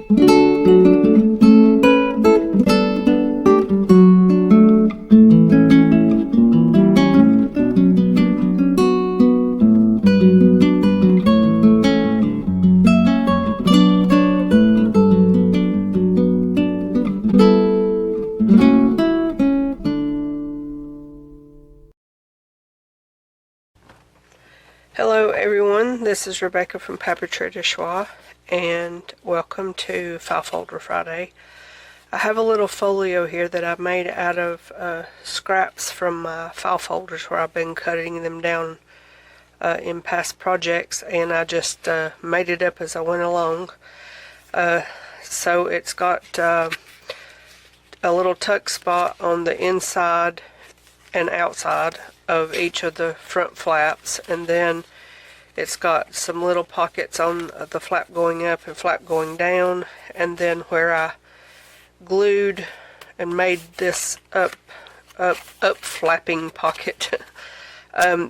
Hello everyone, this is Rebecca from Papeterie de Choix, and welcome to File Folder Friday. I have a little folio here that I've made out of scraps from my file folders where I've been cutting them down in past projects, and I just made it up as I went along. So it's got a little tuck spot on the inside and outside of each of the front flaps, and then it's got some little pockets on the flap going up and flap going down, and then where I glued and made this up flapping pocket,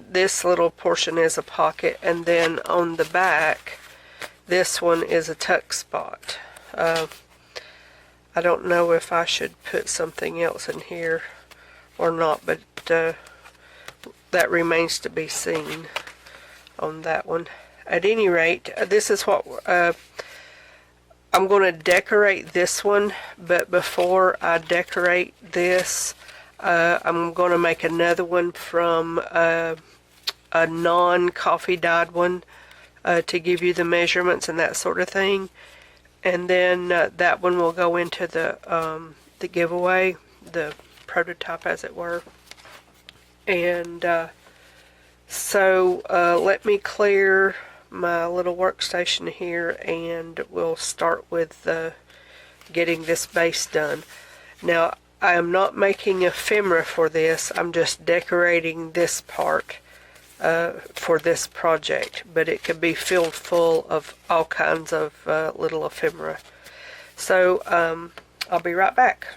this little portion is a pocket, and then on the back this one is a tuck spot. I don't know if I should put something else in here or not, but that remains to be seen on that one. At any rate, this is what I'm going to decorate this one, but before I decorate this, I'm going to make another one from a non-coffee dyed one to give you the measurements and that sort of thing, and then that one will go into the giveaway, the prototype as it were. And so let me clear my little workstation here, and we'll start with getting this base done. Now, I am not making ephemera for this, I'm just decorating this part for this project, but it could be filled full of all kinds of little ephemera. So I'll be right back.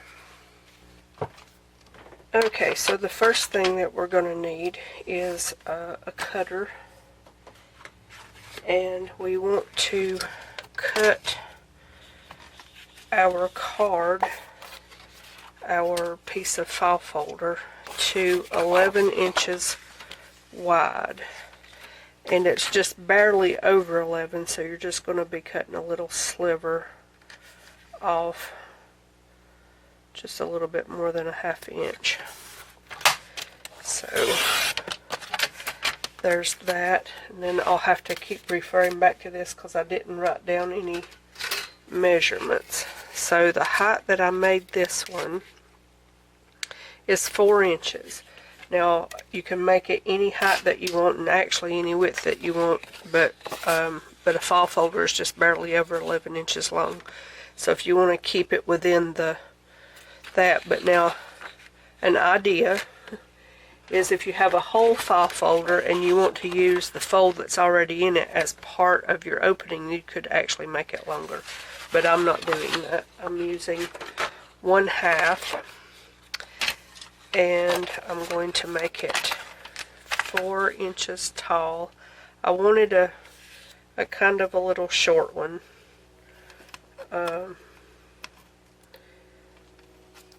Okay, so the first thing that we're going to need is a cutter, and we want to cut our card, our piece of file folder, to 11 inches wide, and it's just barely over 11, so you're just going to be cutting a little sliver off, just a little bit more than a ½ inch. So there's that, and then I'll have to keep referring back to this because I didn't write down any measurements. So the height that I made this one is 4 inches. Now you can make it any height that you want, and actually any width that you want, but a file folder is just barely over 11 inches long. So if you want to keep it within that, but now an idea is if you have a whole file folder and you want to use the fold that's already in it as part of your opening, you could actually make it longer, but I'm not doing that. I'm using 1/2, and I'm going to make it 4 inches tall. I wanted a kind of a little short one.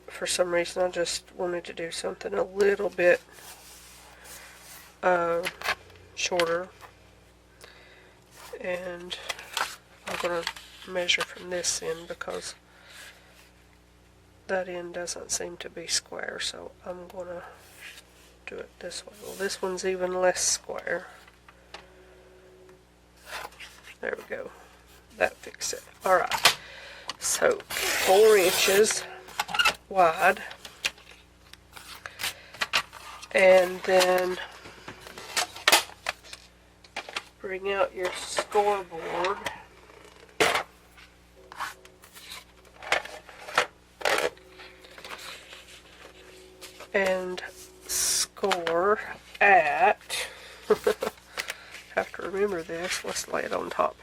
For some reason I just wanted to do something a little bit shorter, and I'm going to measure from this end because that end doesn't seem to be square, so I'm going to do it this way. Well, this one's even less square. There we go. That fixed it. Alright, so 4 inches wide, and then bring out your scoreboard and score at have to remember this, let's lay it on top.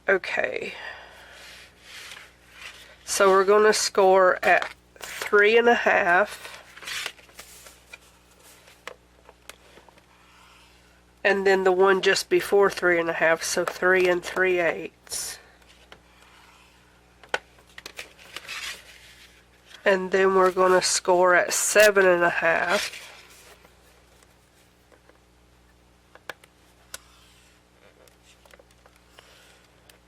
Okay, so we're going to score at 3.5, and then the one just before 3.5, so 3 3/8. And then we're going to score at 7.5.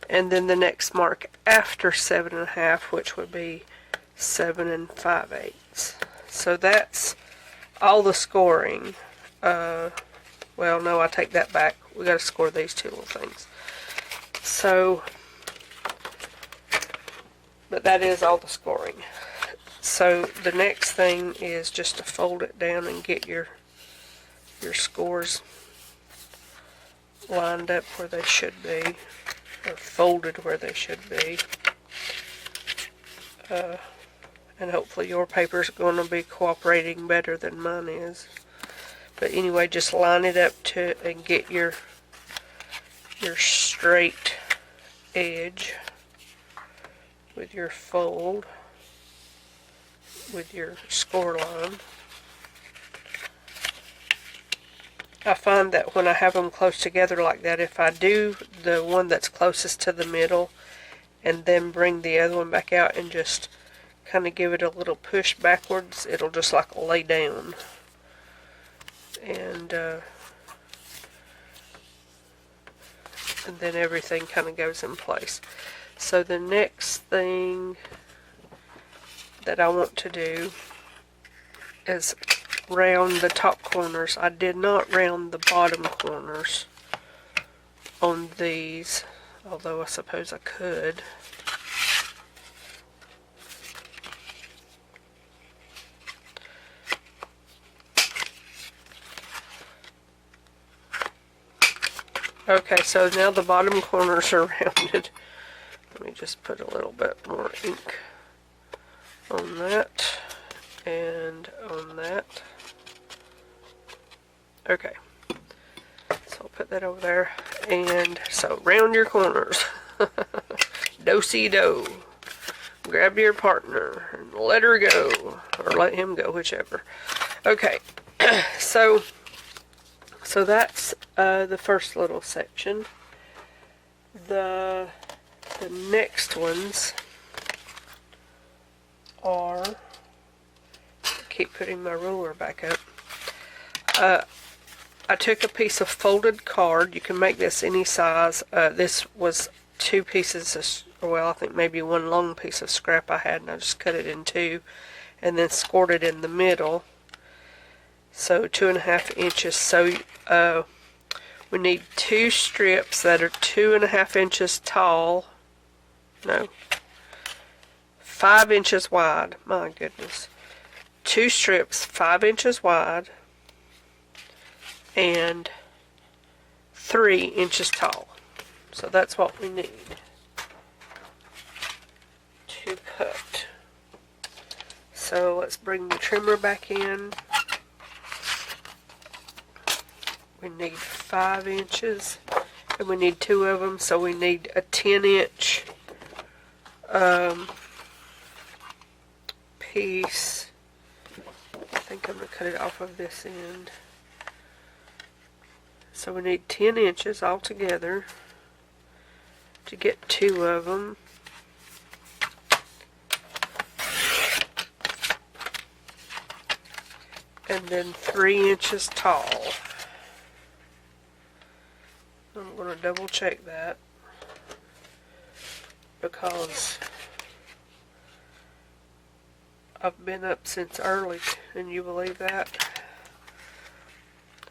And then the next mark after 7.5, which would be 7 5/8. So that's all the scoring. Well, no, I take that back. We got to score these two little things. So, but that is all the scoring. So the next thing is just to fold it down and get your scores lined up where they should be, or folded where they should be. And hopefully your paper's going to be cooperating better than mine is. But anyway, just line it up to and get your straight edge with your fold, with your score line. I find that when I have them close together like that, if I do the one that's closest to the middle and then bring the other one back out and just kind of give it a little push backwards, it'll just like lay down. And then everything kind of goes in place. So the next thing that I want to do is round the top corners. I did not round the bottom corners on these, although I suppose I could. Okay, so now the bottom corners are rounded. Let me just put a little bit more ink on that and on that. Okay, so I'll put that over there. And so round your corners. Do-si-do. Grab your partner and let her go, or let him go, whichever. Okay, so that's the first little section. The next ones are, keep putting my ruler back up. I took a piece of folded card. You can make this any size. This was 2 pieces of, well, I think maybe 1 long piece of scrap I had, and I just cut it in 2 and then scored it in the middle. So 2.5 inches. So we need 2 strips that are 2.5 inches tall. No, 5 inches wide. My goodness. 2 strips 5 inches wide and 3 inches tall. So that's what we need to cut. So let's bring the trimmer back in. We need 5 inches, and we need 2 of them, so we need a 10-inch piece. I think I'm going to cut it off of this end. So we need 10 inches altogether to get 2 of them. And then 3 inches tall. I'm going to double check that because I've been up since early. Can you believe that?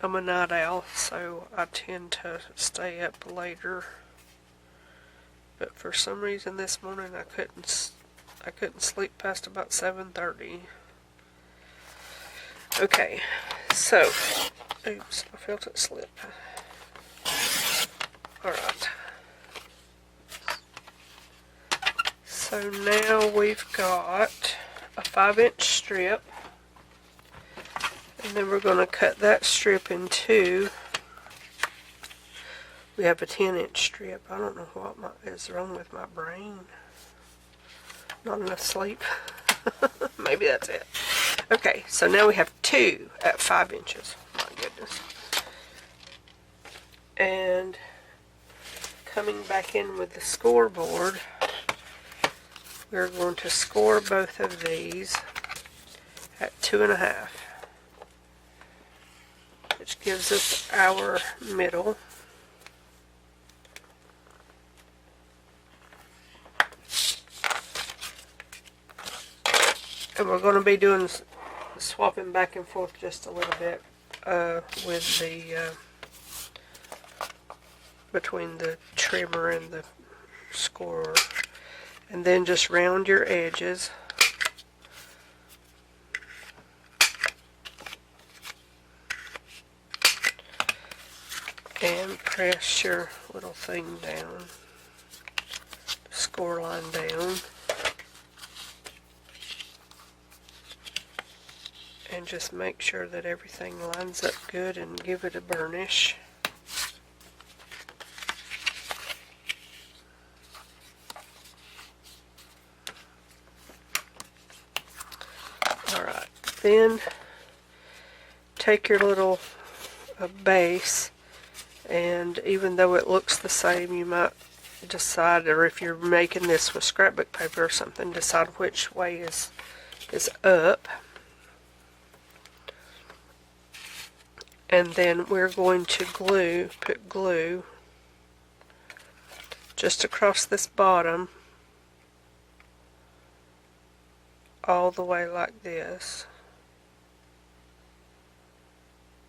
I'm a night owl, so I tend to stay up later. But for some reason this morning I couldn't sleep past about 7:30. Okay, so oops, I felt it slip. Alright. So now we've got a 5-inch strip. And then we're going to cut that strip in 2. We have a 10-inch strip. I don't know what is wrong with my brain. Not enough sleep. Maybe that's it. Okay, so now we have 2 at 5 inches. My goodness. And coming back in with the scoreboard, we're going to score both of these at 2.5, which gives us our middle. And we're going to be doing swapping back and forth just a little bit with the between the trimmer and the scorer. And then just round your edges. And press your little thing down, score line down. And just make sure that everything lines up good and give it a burnish. Alright, then take your little base, and even though it looks the same, you might decide, or if you're making this with scrapbook paper or something, decide which way is up. And then we're going to put glue just across this bottom, all the way like this,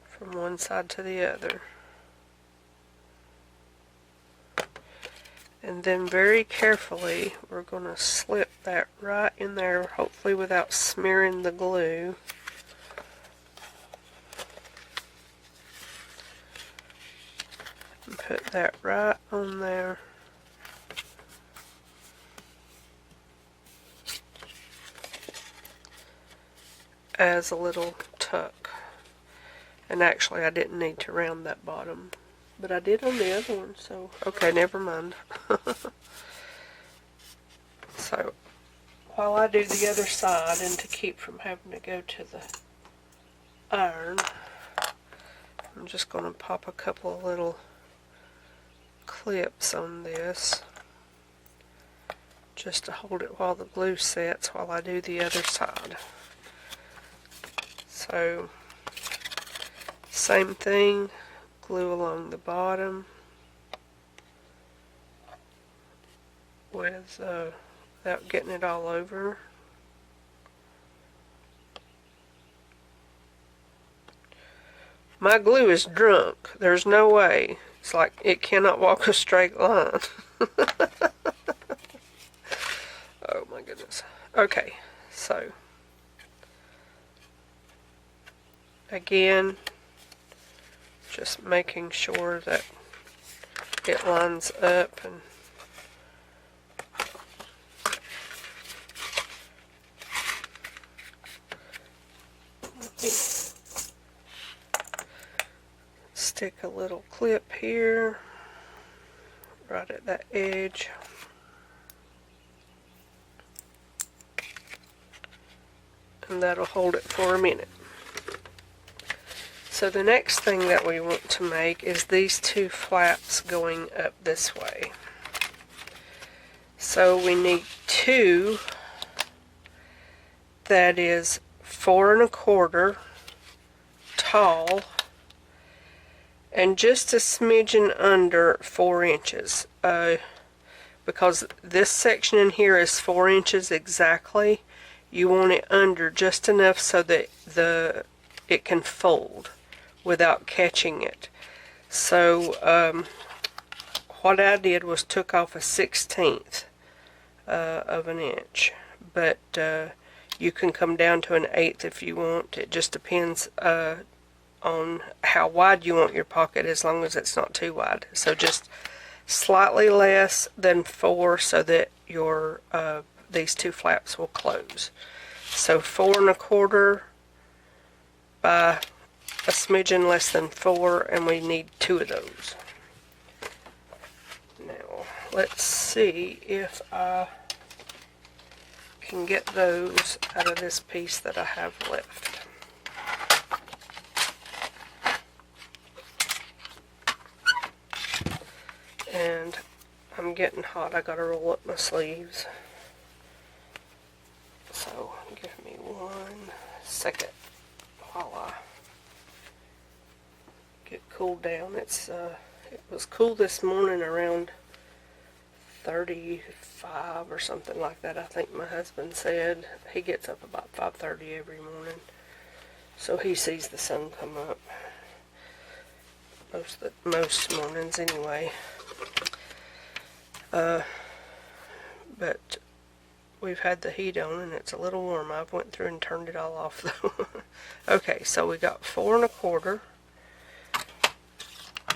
from one side to the other. And then very carefully, we're going to slip that right in there, hopefully without smearing the glue. And put that right on there. As a little tuck. And actually I didn't need to round that bottom, but I did on the other one, so okay, never mind. So while I do the other side, and to keep from having to go to the iron, I'm just going to pop a couple of little clips on this just to hold it while the glue sets while I do the other side. So same thing, glue along the bottom with without getting it all over. My glue is drunk. There's no way. It's like it cannot walk a straight line. Oh my goodness. Okay, so again, just making sure that it lines up, and stick a little clip here right at that edge. And that'll hold it for a minute. So the next thing that we want to make is these two flaps going up this way. So we need two that is 4 1/4 tall and just a smidgen under 4 inches. Because this section in here is 4 inches exactly, you want it under just enough so that it can fold without catching it. So what I did was took off a 1/16 of an inch, but you can come down to an 1/8 if you want. It just depends on how wide you want your pocket, as long as it's not too wide. So just slightly less than 4 so that your these two flaps will close. So 4 1/4 by a smidgen less than 4, and we need 2 of those. Now let's see if I can get those out of this piece that I have left. And I'm getting hot. I gotta roll up my sleeves. So give me 1 second while I get cooled down. It was cool this morning, around 35 or something like that. I think my husband said he gets up about 5:30 every morning, so he sees the sun come up most mornings anyway. But we've had the heat on and it's a little warm. I went through and turned it all off though. Okay, so we got 4 1/4,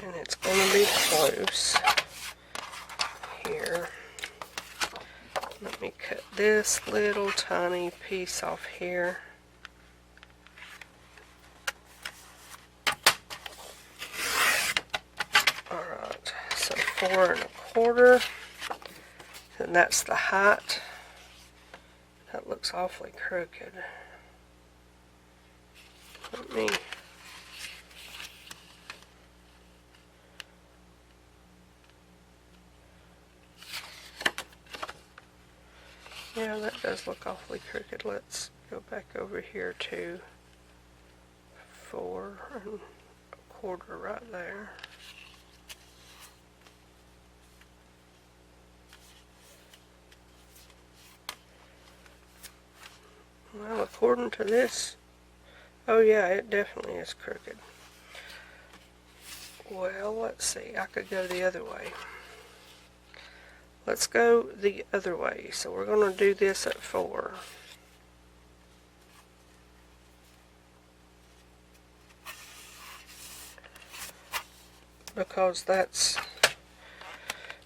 and it's going to be close here. Let me cut this little tiny piece off here. Alright, so 4 1/4, and that's the height. That looks awfully crooked. Let me yeah, that does look awfully crooked. Let's go back over here to 4 1/4 right there. Well, according to this, oh yeah, it definitely is crooked. Well, let's see, I could go the other way. Let's go the other way. So we're going to do this at 4. Because that's,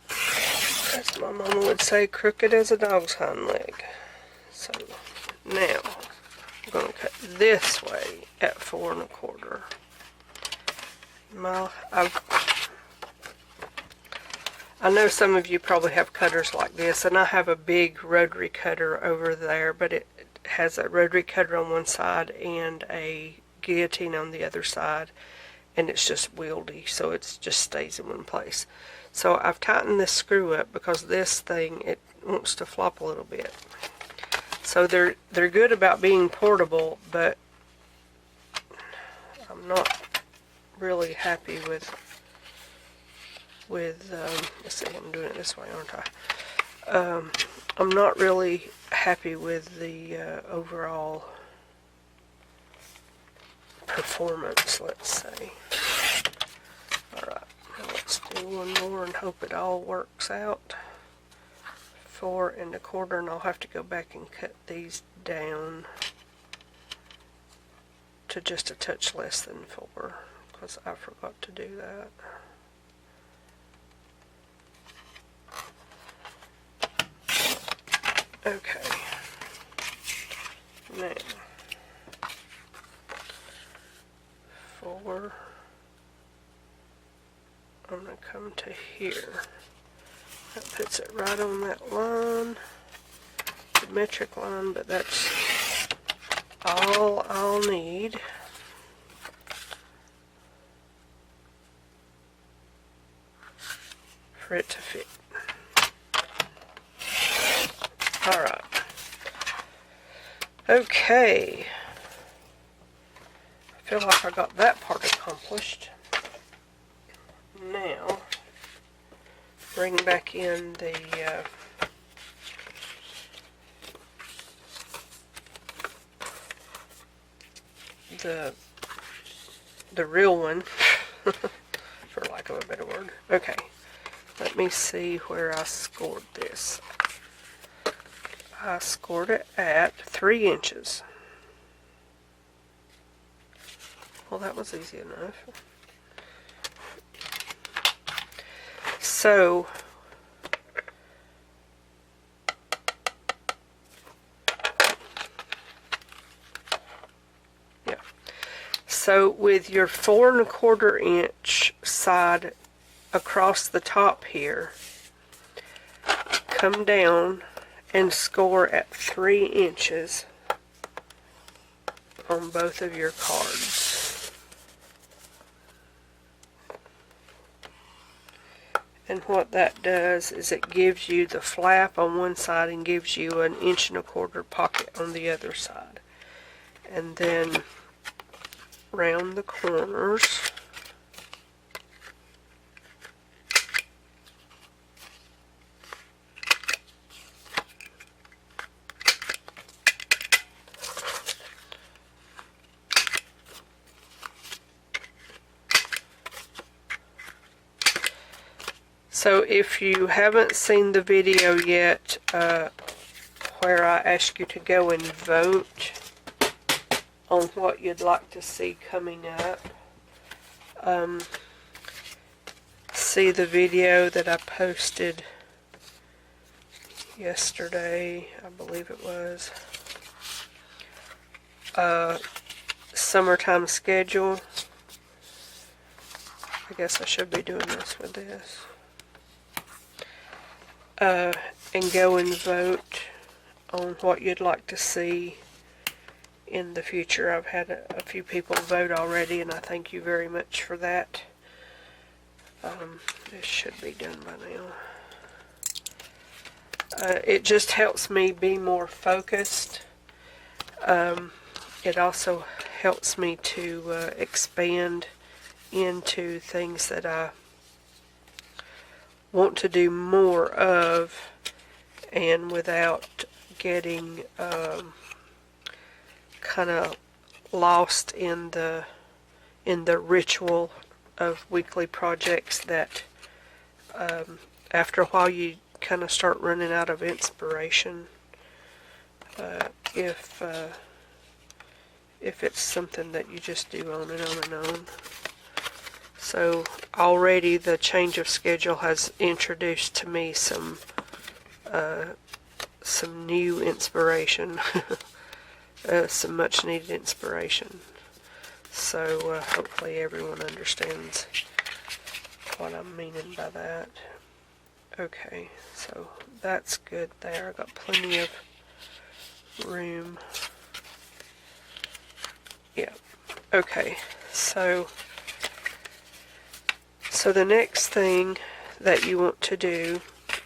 as my mama would say, crooked as a dog's hind leg. So now I'm going to cut this way at 4 1/4. I know some of you probably have cutters like this, and I have a big rotary cutter over there, but it has a rotary cutter on one side and a guillotine on the other side, and it's just wieldy, so it just stays in one place. So I've tightened this screw up because this thing, it wants to flop a little bit. So they're good about being portable, but I'm not really happy with let's see, I'm doing it this way, aren't I? I'm not really happy with the overall performance, let's say. Alright, now let's do one more and hope it all works out. 4 1/4, and I'll have to go back and cut these down to just a touch less than 4, because I forgot to do that. Okay, now 4, I'm going to come to here. That puts it right on that line, the metric line, but that's all I'll need. For it to fit. Alright. Okay. I feel like I got that part accomplished. Now, bring back in the real one, for lack of a better word. Okay. Let me see where I scored this. I scored it at 3 inches. Well, that was easy enough. So, yeah. So with your 4 1/4 inch side across the top here, come down and score at 3 inches on both of your cards. And what that does is it gives you the flap on one side and gives you an 1¼ inch pocket on the other side. And then round the corners. So if you haven't seen the video yet where I ask you to go and vote on what you'd like to see coming up, see the video that I posted yesterday, I believe it was, summertime schedule. I guess I should be doing this with this. And go and vote on what you'd like to see in the future. I've had a few people vote already, and I thank you very much for that. This should be done by now. It just helps me be more focused. It also helps me to expand into things that I want to do more of, and without getting kind of lost in the ritual of weekly projects that after a while you kind of start running out of inspiration if it's something that you just do on and on and on. So already the change of schedule has introduced to me some new inspiration, some much needed inspiration. So hopefully everyone understands what I'm meaning by that. Okay, so that's good there. I've got plenty of room. Yeah, okay, so the next thing that you want to do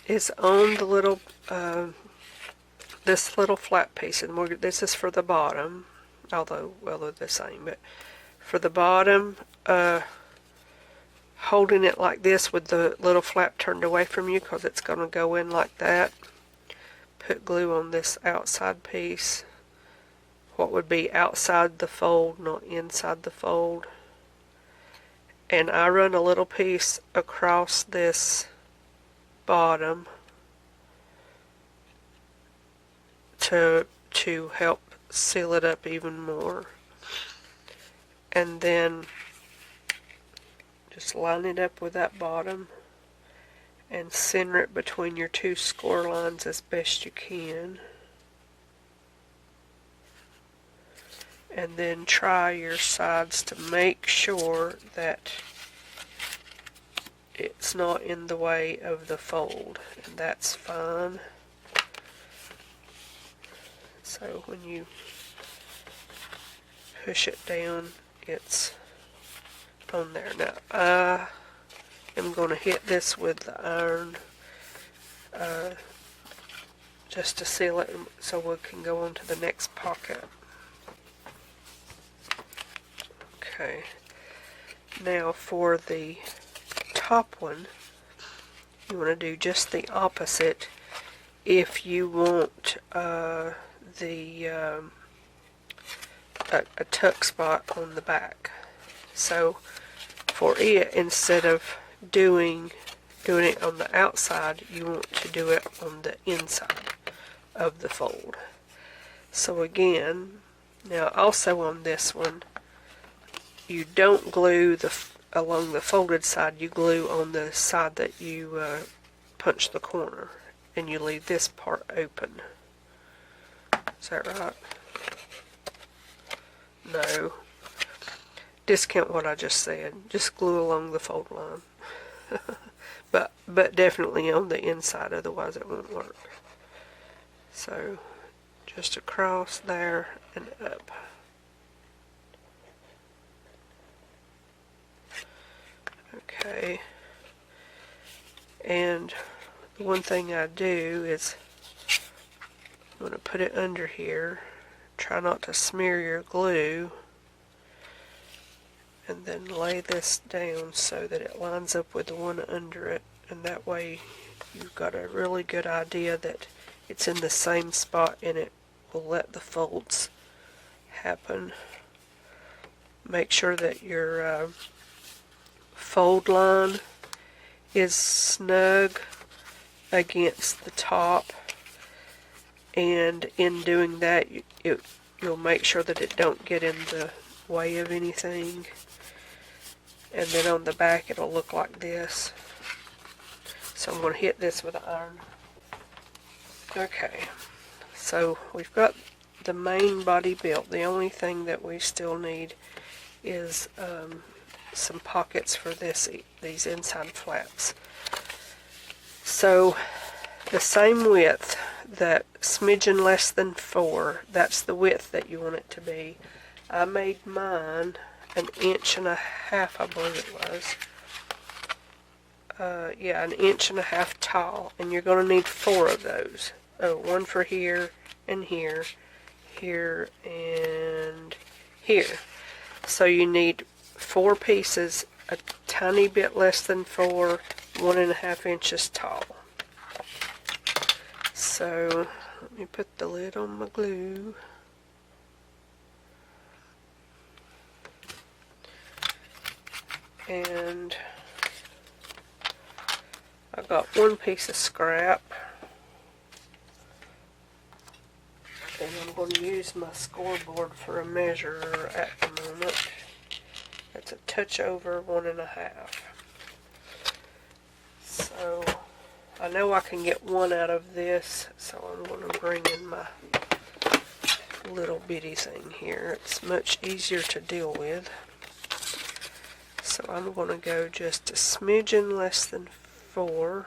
is on the little, this little flat piece, and this is for the bottom, although, well, they're the same, but for the bottom, holding it like this with the little flap turned away from you, because it's going to go in like that. Put glue on this outside piece, what would be outside the fold, not inside the fold. And I run a little piece across this bottom to help seal it up even more. And then just line it up with that bottom and center it between your two score lines as best you can. And then try your sides to make sure that it's not in the way of the fold, and that's fine. So when you push it down, it's on there. Now I am going to hit this with the iron just to seal it so we can go on to the next pocket. Okay, now for the top one, you want to do just the opposite if you want a tuck spot on the back. So for it, instead of doing it on the outside, you want to do it on the inside of the fold. So again, now also on this one, you don't glue along the folded side, you glue on the side that you punch the corner, and you leave this part open. Is that right? No. Discount what I just said. Just glue along the fold line. but definitely on the inside, otherwise it won't work. So just across there and up. Okay, And the one thing I do is I'm going to put it under here. Try not to smear your glue. And then lay this down so that it lines up with the one under it. And that way you've got a really good idea that it's in the same spot, and it will let the folds happen. Make sure that your fold line is snug against the top, and in doing that you'll make sure that it don't get in the way of anything. And then on the back it'll look like this. So I'm going to hit this with an iron. Okay, so we've got the main body built. The only thing that we still need is some pockets for these inside flaps. So the same width, that smidgen less than 4, that's the width that you want it to be. I made mine 1.5 inches, I believe it was. Yeah, 1.5 inches tall, and you're going to need 4 of those. One for here, and here, here, and here. So you need 4 pieces, a tiny bit less than 4, 1.5 inches tall. So let me put the lid on my glue. And I got 1 piece of scrap, and I'm going to use my scoreboard for a measure at the moment. That's a touch over 1.5. So I know I can get 1 out of this, so I'm going to bring in my little bitty thing here. It's much easier to deal with. So I'm going to go just a smidgen less than 4.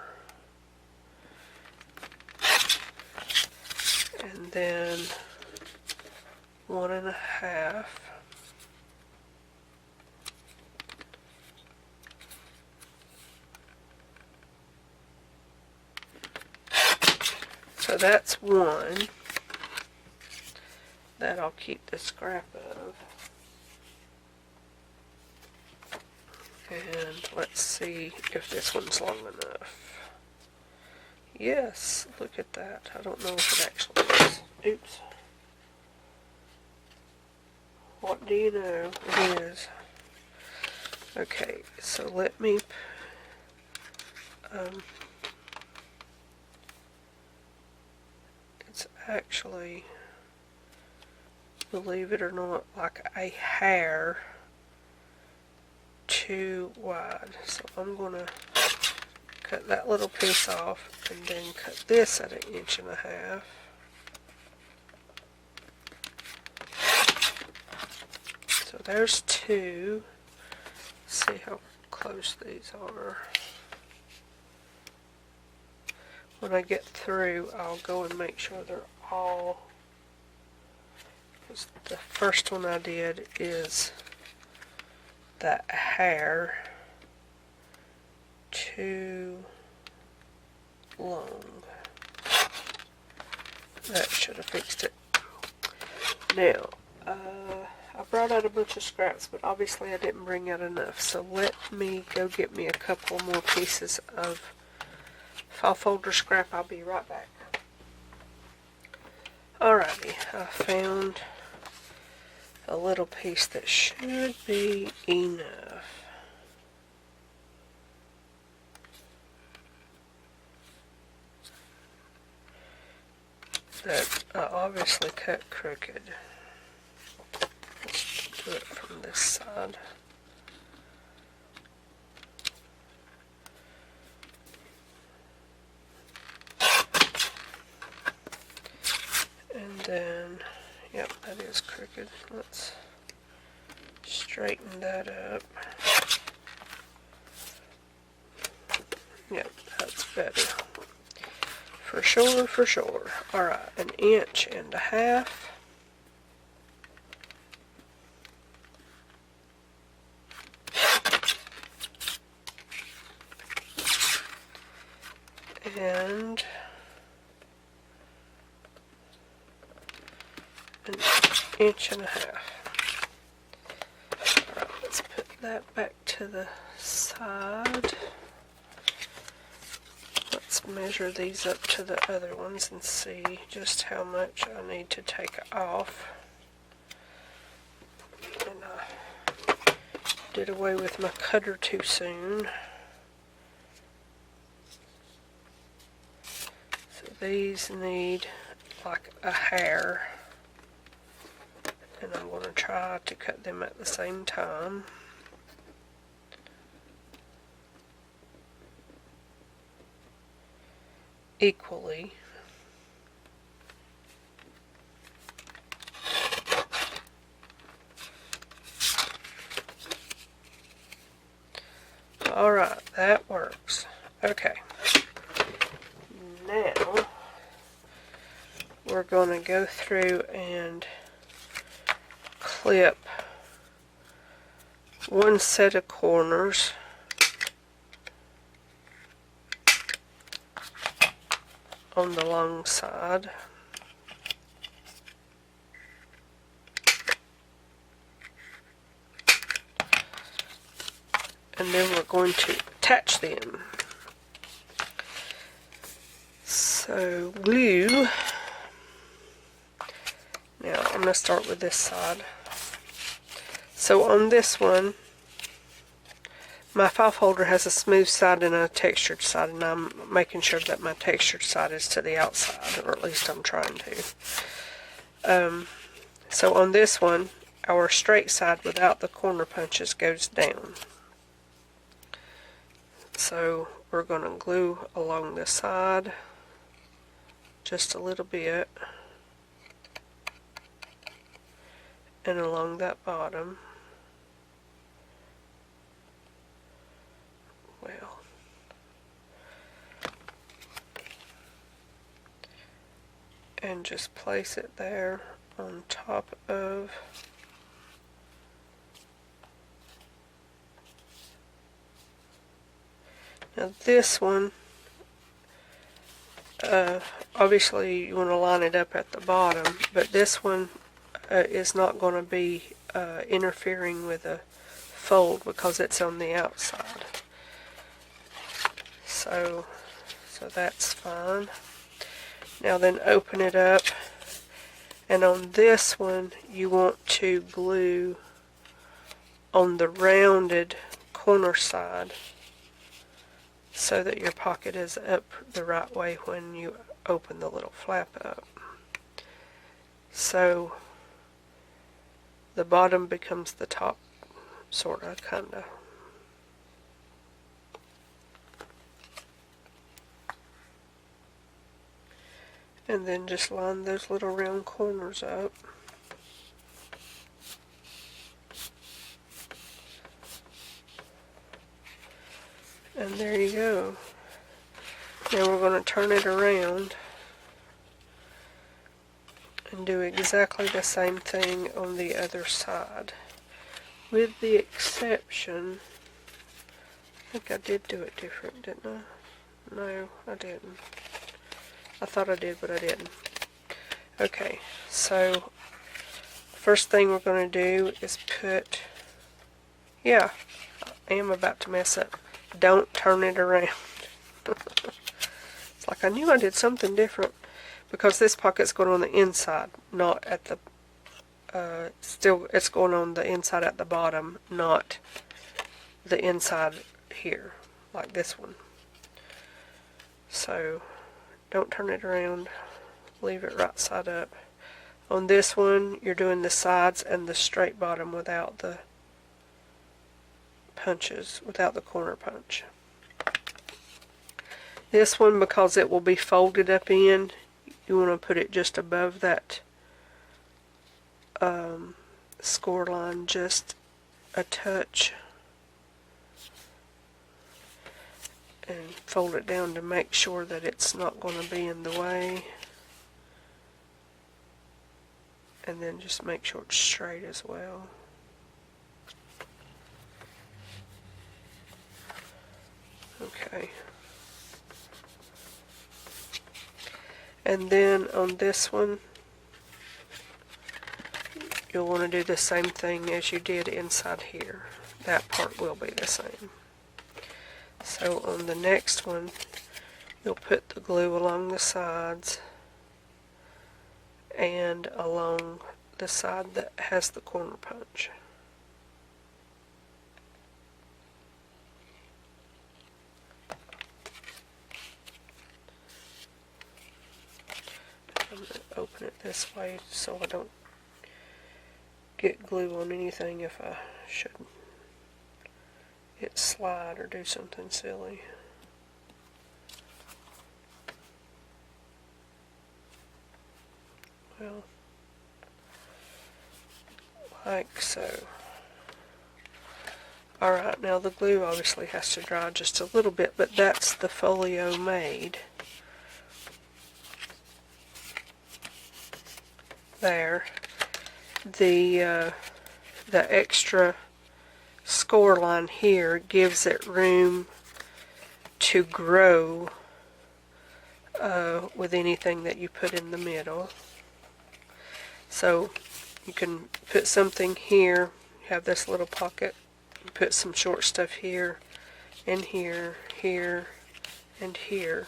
And then 1.5. So that's 1. That I'll keep the scrap of. And let's see if this one's long enough. Yes, look at that. I don't know if it actually is. Oops. What do you know? It is. Okay, so let me it's actually, believe it or not, like a hair too wide. So I'm going to cut that little piece off and then cut this at 1.5 inches. So there's 2. Let's see how close these are. When I get through, I'll go and make sure they're all, because the first one I did is that hair too long. That should have fixed it. Now, I brought out a bunch of scraps, but obviously I didn't bring out enough. So let me go get me a couple more pieces of file folder scrap. I'll be right back. Alrighty, I found a little piece that should be enough. That I obviously cut crooked. Let's do it from this side. And then, yep, that is crooked. Let's straighten that up. Yep, that's better. For sure, for sure. Alright, 1.5 inches. and an inch and a half. Alright, let's put that back to the side. Let's measure these up to the other ones and see just how much I need to take off. And I did away with my cutter too soon. So these need like a hair. And I'm going to try to cut them at the same time. Equally. Alright, that works. Okay. Now, we're going to go through and clip one set of corners on the long side. And then we're going to attach them. So glue. Now I'm going to start with this side. So on this one, my file folder has a smooth side and a textured side, and I'm making sure that my textured side is to the outside, or at least I'm trying to. So on this one, our straight side without the corner punches goes down. So we're going to glue along the side just a little bit, and along that bottom. Well, and just place it there on top of now this one. Obviously you want to line it up at the bottom, but this one is not going to be interfering with the fold because it's on the outside. So that's fine. Now then open it up, and on this one you want to glue on the rounded corner side so that your pocket is up the right way when you open the little flap up. So the bottom becomes the top, sorta, kinda. And then just line those little round corners up. And there you go. Now we're going to turn it around and do exactly the same thing on the other side. With the exception, I think I did do it different, didn't I? No, I didn't. I thought I did, but I didn't. Okay, so first thing we're going to do is put, yeah, I am about to mess up. Don't turn it around. It's like I knew I did something different, because this pocket's going on the inside, not at the, still it's going on the inside at the bottom, not the inside here, like this one. So don't turn it around, leave it right side up. On this one, you're doing the sides and the straight bottom without the punches, without the corner punch. This one, because it will be folded up in, you want to put it just above that score line, just a touch, and fold it down to make sure that it's not going to be in the way, and then just make sure it's straight as well. Okay. And then on this one, you'll want to do the same thing as you did inside here. That part will be the same. So on the next one, you'll put the glue along the sides and along the side that has the corner punch. I'm going to open it this way so I don't get glue on anything if I should hit slide or do something silly. Well, like so. Alright, now the glue obviously has to dry just a little bit, but that's the folio made. There. The extra score line here gives it room to grow with anything that you put in the middle. So you can put something here, have this little pocket, you put some short stuff here, and here, here, and here.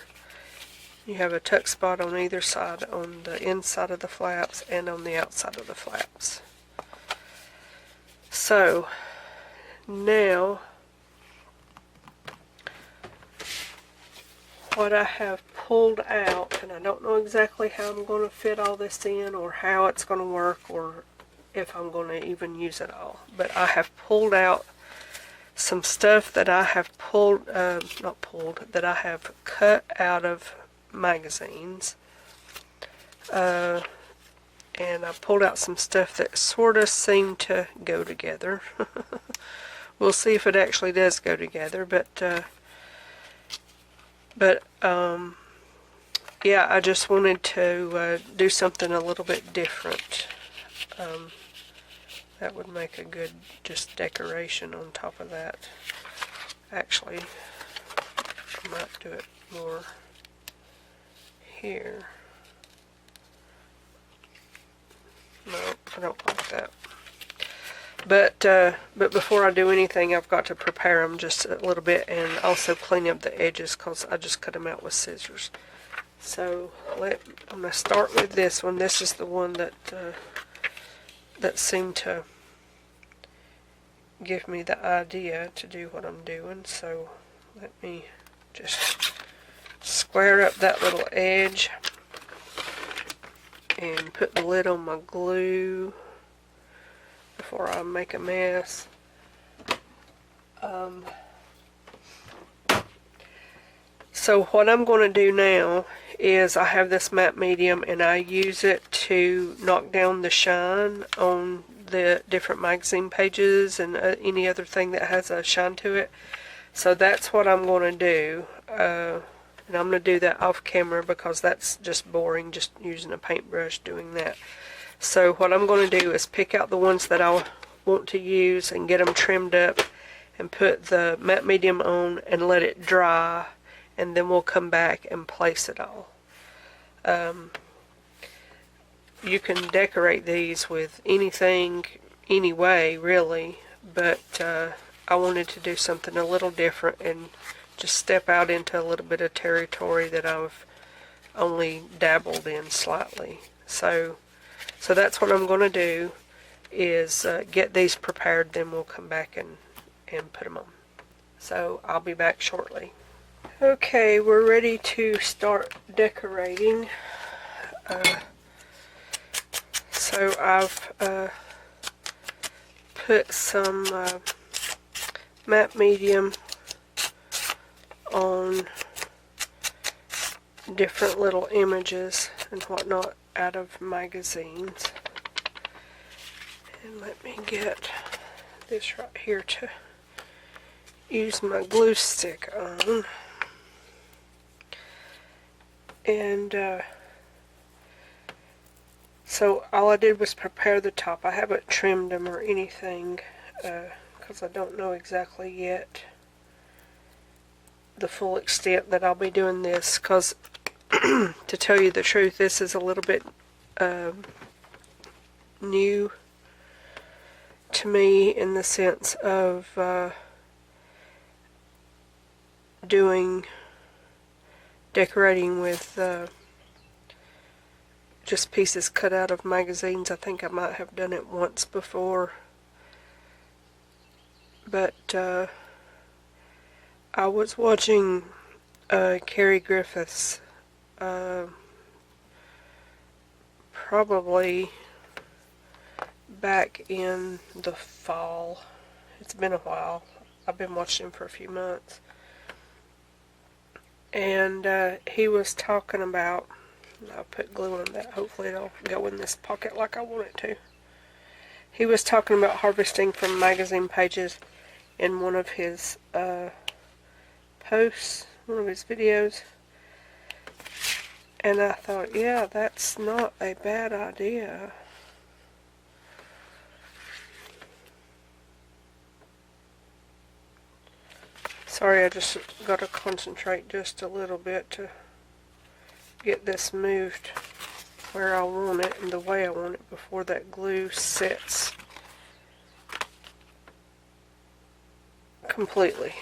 You have a tuck spot on either side, on the inside of the flaps and on the outside of the flaps. So now what I have pulled out, and I don't know exactly how I'm going to fit all this in or how it's going to work or if I'm going to even use it all, but I have pulled out some stuff that I have that I have cut out of magazines, and I pulled out some stuff that sort of seemed to go together. We'll see if it actually does go together, yeah, I just wanted to do something a little bit different. That would make a good just decoration on top of that. Actually, I might do it more here. No, I don't like that. But before I do anything, I've got to prepare them just a little bit and also clean up the edges because I just cut them out with scissors. So I'm going to start with this one. This is the one that seemed to give me the idea to do what I'm doing. So let me just square up that little edge and put the lid on my glue before I make a mess. So what I'm going to do now is I have this matte medium and I use it to knock down the shine on the different magazine pages and any other thing that has a shine to it. So that's what I'm going to do. And I'm going to do that off camera because that's just boring, just using a paintbrush doing that. So what I'm going to do is pick out the ones that I want to use and get them trimmed up and put the matte medium on and let it dry, and then we'll come back and place it all. You can decorate these with anything, any way really, but I wanted to do something a little different and just step out into a little bit of territory that I've only dabbled in slightly. So that's what I'm going to do, is get these prepared, then we'll come back and put them on. So I'll be back shortly. Okay, we're ready to start decorating. So I've put some matte medium on different little images and whatnot out of magazines. And let me get this right here to use my glue stick on. And so all I did was prepare the top. I haven't trimmed them or anything because I don't know exactly yet the full extent that I'll be doing this, because to tell you the truth, this is a little bit new to me in the sense of decorating with just pieces cut out of magazines. I think I might have done it once before, but I was watching Carrie Griffiths probably back in the fall. It's been a while. I've been watching him for a few months. And he was talking about, I'll put glue on that, hopefully it'll go in this pocket like I want it to. He was talking about harvesting from magazine pages in one of his posts, one of his videos. And I thought, yeah, that's not a bad idea. Sorry, I just got to concentrate just a little bit to get this moved where I want it and the way I want it before that glue sets completely.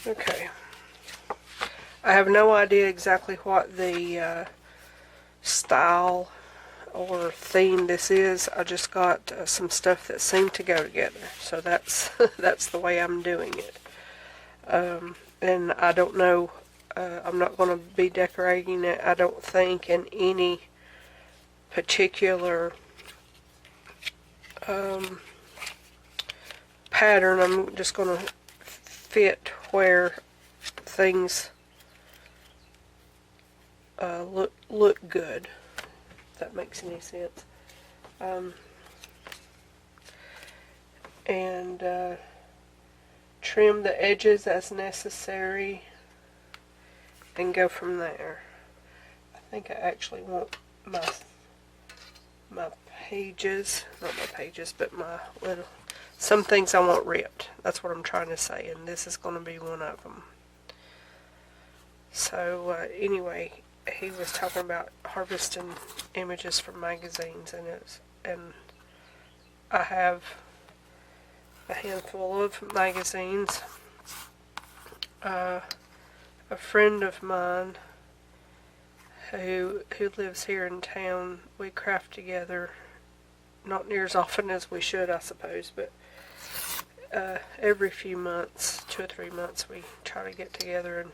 Okay. I have no idea exactly what the style or theme this is. I just got some stuff that seemed to go together, so that's that's the way I'm doing it. And I don't know, I'm not going to be decorating it, I don't think, in any particular pattern. I'm just going to fit where things look good, if that makes any sense. And trim the edges as necessary and go from there. I think I actually want my pages, not my pages, but my little, some things I want ripped. That's what I'm trying to say, and this is going to be one of them. So anyway, he was talking about harvesting images from magazines, and I have a handful of magazines. A friend of mine who lives here in town, we craft together, not near as often as we should, I suppose, but every few months, 2 or 3 months, we try to get together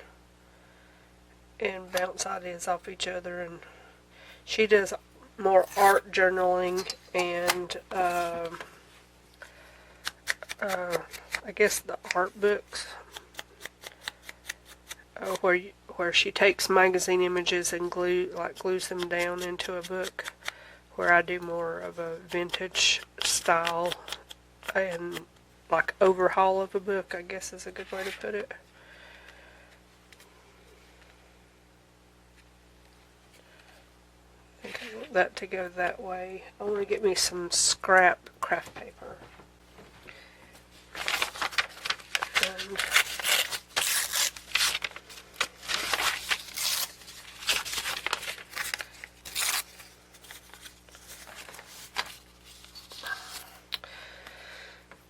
and bounce ideas off each other. And she does more art journaling and I guess the art books, where she takes magazine images and glues them down into a book, where I do more of a vintage style and like overhaul of a book, I guess is a good way to put it. I think I want that to go that way. I want to get me some scrap craft paper. And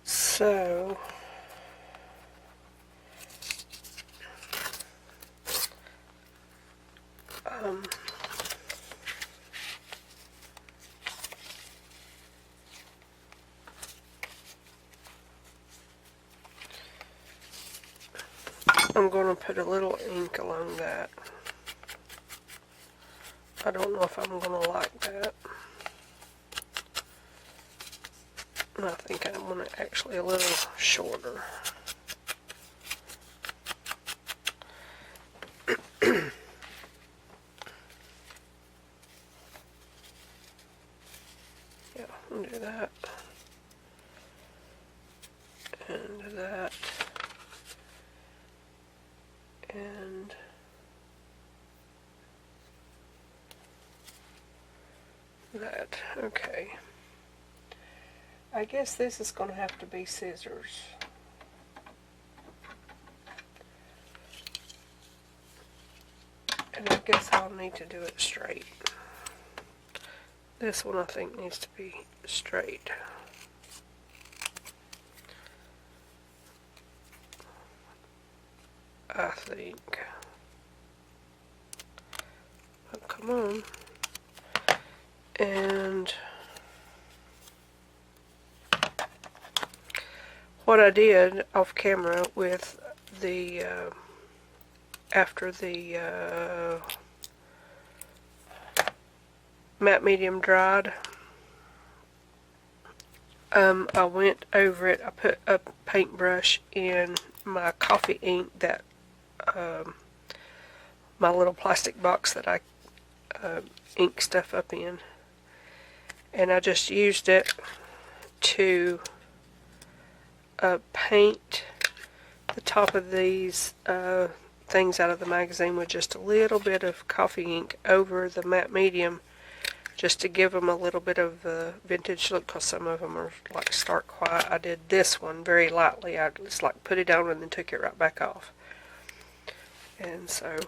so I'm going to put a little ink along that. I don't know if I'm going to like that. I think I want it actually a little shorter. Yeah, I'll do that. And that. And that. Okay. I guess this is going to have to be scissors. And I guess I'll need to do it straight. This one I think needs to be straight. I think. Oh, come on. And what I did off camera with the after the matte medium dried, I went over it. I put a paintbrush in my coffee ink that my little plastic box that I ink stuff up in, and I just used it to paint the top of these things out of the magazine with just a little bit of coffee ink over the matte medium, just to give them a little bit of a vintage look, because some of them are like stark white. I did this one very lightly. I just like put it on and then took it right back off. And so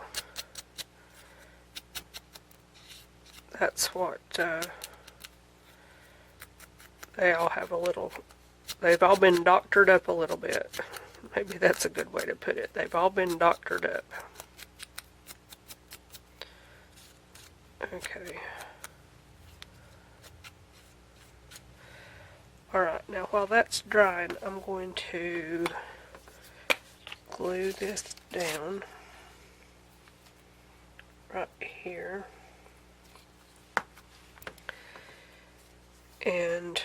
that's what they all have a little, they've all been doctored up a little bit. Maybe that's a good way to put it. They've all been doctored up. Okay. Alright, now while that's drying, I'm going to glue this down right here. And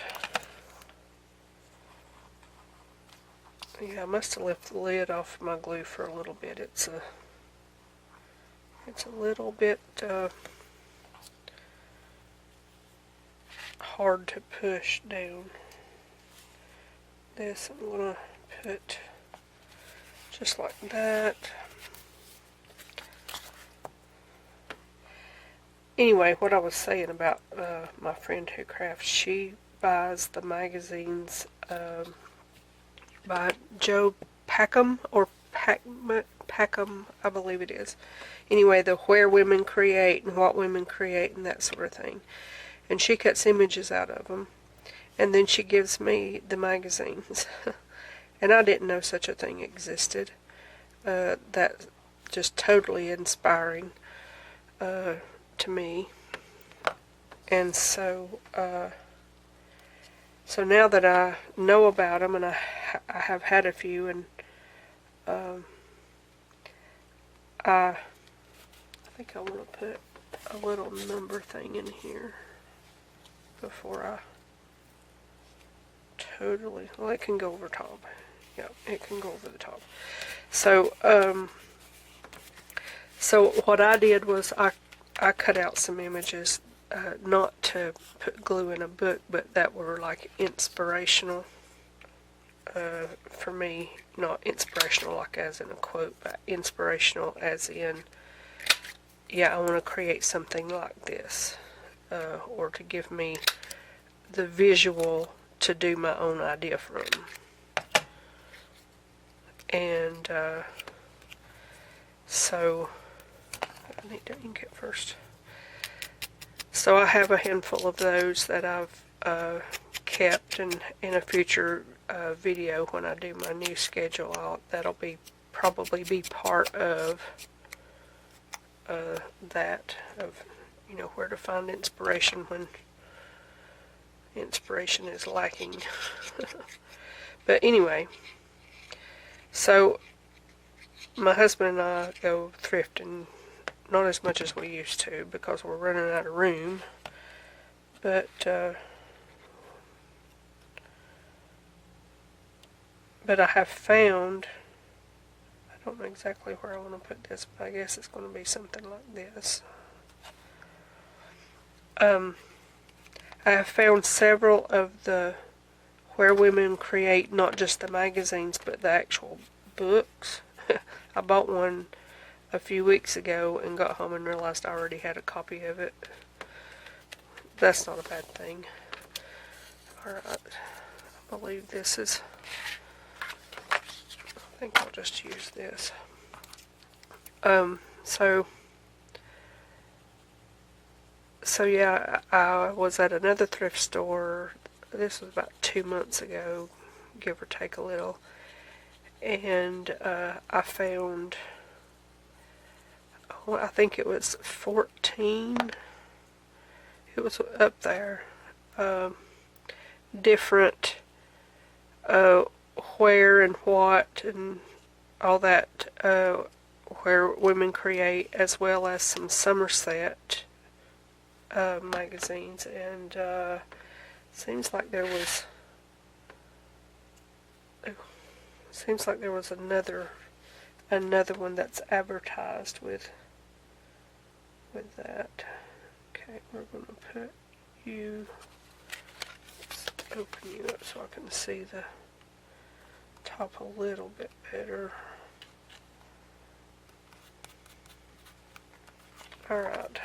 yeah, I must have left the lid off my glue for a little bit. It's a little bit hard to push down. This I'm going to put just like that. Anyway, what I was saying about my friend who crafts, she buys the magazines by Joe Packham, or Packham, I believe it is. Anyway, the Where Women Create and What Women Create and that sort of thing. And she cuts images out of them, and then she gives me the magazines. And I didn't know such a thing existed. That's just totally inspiring to me. And so so now that I know about them, and I have had a few, and I think I want to put a little number thing in here before I totally, well, it can go over top. Yeah, it can go over the top. So so what I did was I cut out some images, not to put glue in a book, but that were like inspirational for me. Not inspirational like as in a quote, but inspirational as in, yeah, I want to create something like this, or to give me the visual to do my own idea from. And so I need to ink it first. So I have a handful of those that I've kept, and in a future video when I do my new schedule, that'll probably be part of that, of, you know, where to find inspiration when inspiration is lacking. But anyway, so my husband and I go thrifting, not as much as we used to because we're running out of room, but I have found, I don't know exactly where I want to put this, but I guess it's going to be something like this. I have found several of the Where Women Create, not just the magazines, but the actual books. I bought one a few weeks ago and got home and realized I already had a copy of it. That's not a bad thing. Alright, I believe this is, I think I'll just use this. So So yeah, I was at another thrift store. This was about 2 months ago, give or take a little. And I found, well, I think it was 14. It was up there. Different where and what and all that where women create, as well as some Somerset magazines. And seems like there was another one that's advertised with that. Okay, we're gonna put you, let's open you up so I can see the top a little bit better. Alright,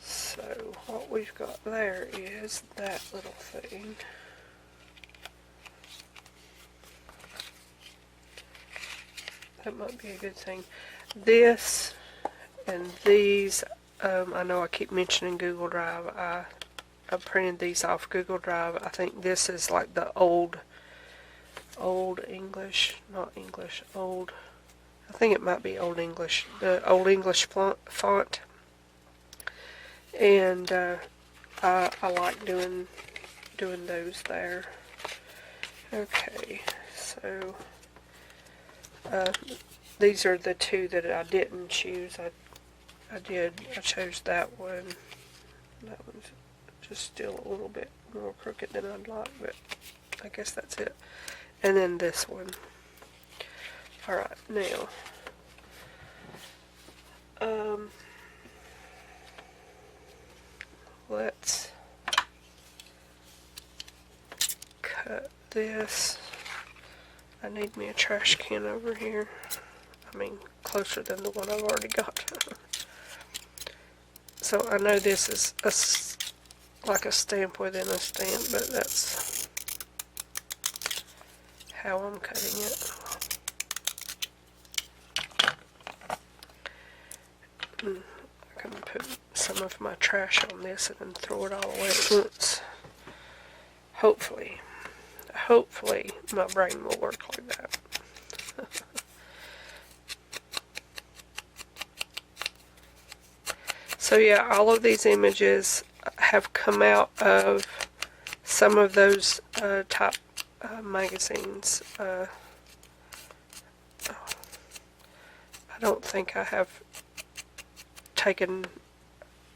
so what we've got there is that little thing. That might be a good thing. This and these, I know I keep mentioning Google Drive. I printed these off Google Drive. I think this is like the old English, not English, old, I think it might be Old English, the Old English font. And I like doing those there. Okay, so these are the two that I didn't choose. I chose that one. That one's just still a little bit more crooked than I'd like, but I guess that's it. And then this one. Alright, now let's cut this. I need me a trash can over here. I mean, closer than the one I've already got. So I know this is like a stamp within a stamp, but that's how I'm cutting it. I can put some of my trash on this and then throw it all away at once. Hopefully my brain will work like that. So yeah, all of these images have come out of some of those type magazines. I don't think I have taken,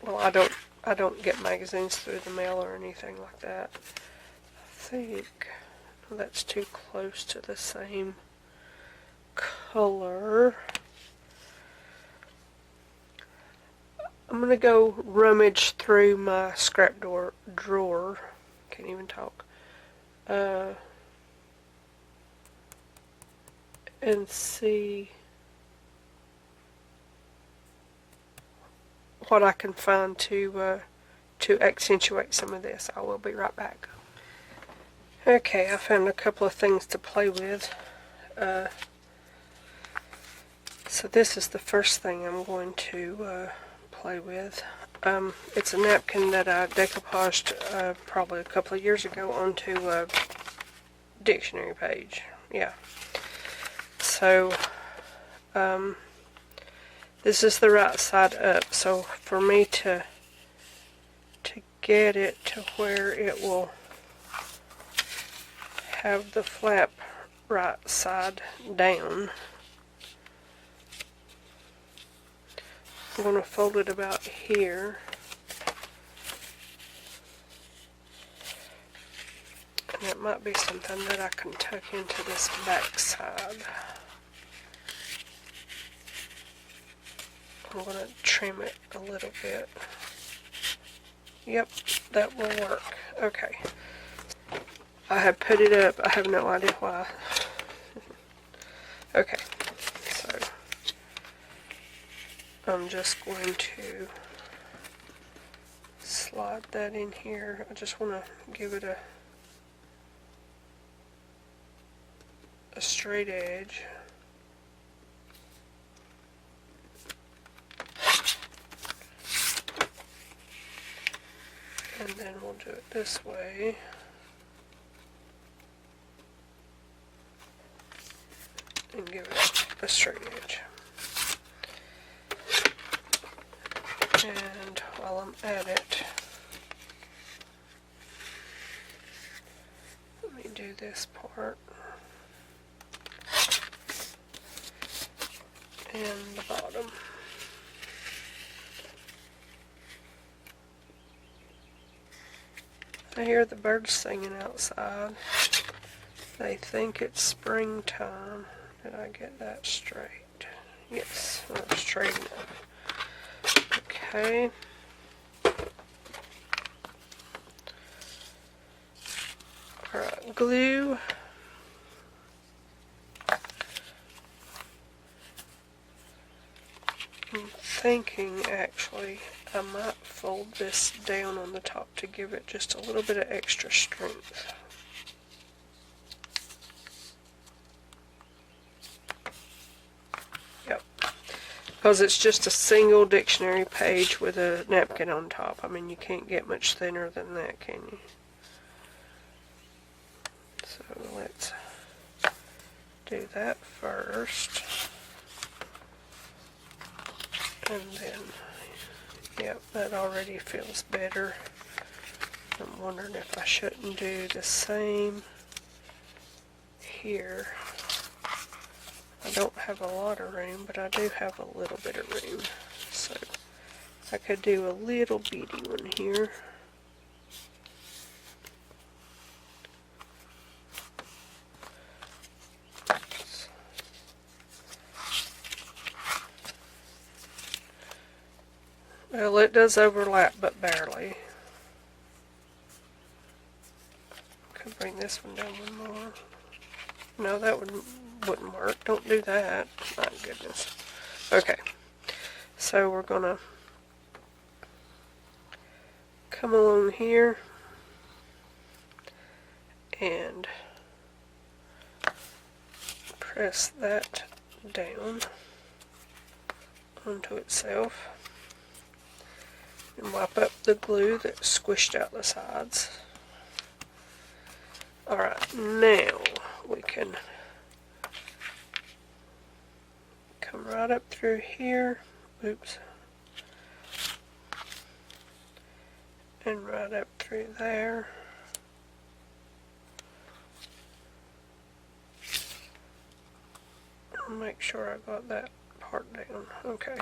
well, I don't get magazines through the mail or anything like that. I think that's too close to the same color. I'm going to go rummage through my scrap drawer. Can't even talk. And see what I can find to accentuate some of this. I will be right back. Okay, I found a couple of things to play with. So this is the first thing I'm going to play with. It's a napkin that I decoupaged probably a couple of years ago onto a dictionary page. Yeah. So this is the right side up. So for me to get it to where it will have the flap right side down, I'm going to fold it about here, and it might be something that I can tuck into this back side. I'm going to trim it a little bit. Yep, that will work. Okay. I have put it up. I have no idea why. Okay, so I'm just going to slide that in here. I just want to give it a straight edge. then we'll do it this way. And give it a straight edge. And while I'm at it, let me do this part and the bottom. I hear the birds singing outside. They think it's springtime. Did I get that straight? Yes, I'll straighten it. Okay. Alright, glue. I'm thinking actually I might fold this down on the top to give it just a little bit of extra strength. Yep, because it's just a single dictionary page with a napkin on top. I mean, you can't get much thinner than that, can you? So let's do that first. And then, yep, that already feels better. I'm wondering if I shouldn't do the same here. I don't have a lot of room, but I do have a little bit of room. So I could do a little bitty one here. Well, it does overlap, but barely. Could bring this one down one more. No, that wouldn't work. Don't do that. My goodness. Okay. So we're gonna come along here and press that down onto itself. And wipe up the glue that squished out the sides. Alright, now we can come right up through here. Oops. And right up through there. I'll make sure I got that part down. Okay.